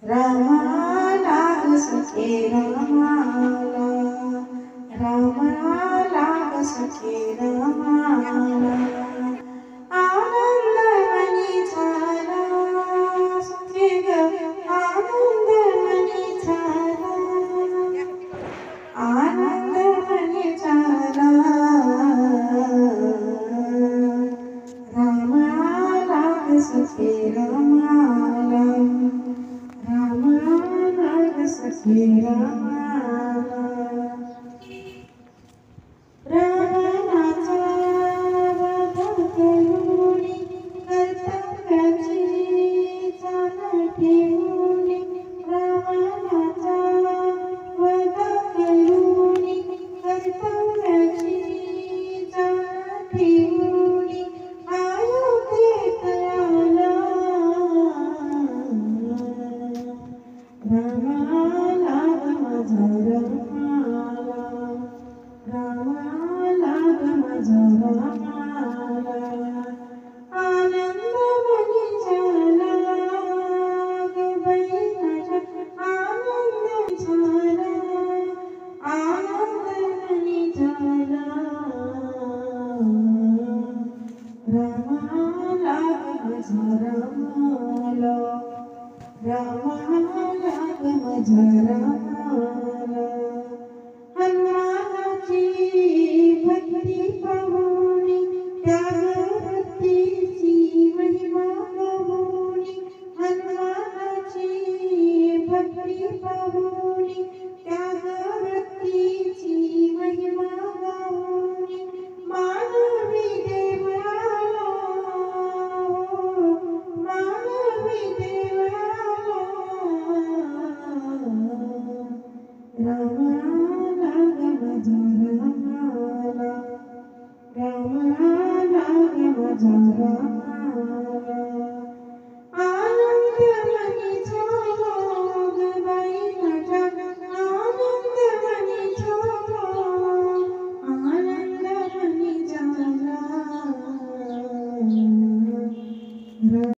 रामाला ग सखे रामाला, रामाला ग सखे रामाला आनंद मनी झाला सखे ग, आनंद मनी झाला, आनंद मनी झाला रामाला ग सखे रामाला, रामाला ग सखे रामाला रावणाचा वध करुनी कर्तव्याची जाण ठेवूनी, रावणाचा वध करुनी कर्तव्याची जाण ठेवूनी अयोध्येत आला रामाला ग माझा रामाला, रामाला ग माझा रामाला आनंद मनी झाला ग बाई माझ्या, आनंद झाला, आनंद मनी झाला रामाला ग माझा रामाला, रामाला ग माझा रामाला हनुमानाची भक्ती पाहुनी त्याग भक्तीची महिमा गाऊनी, हनुमानाची भक्ती पाहुनी त्याग भक्तीची महिमा गाऊनी मानवी देव आला, मानवी देव आला रामाला ग माझा रामाला, रामाला ग माझा रामाला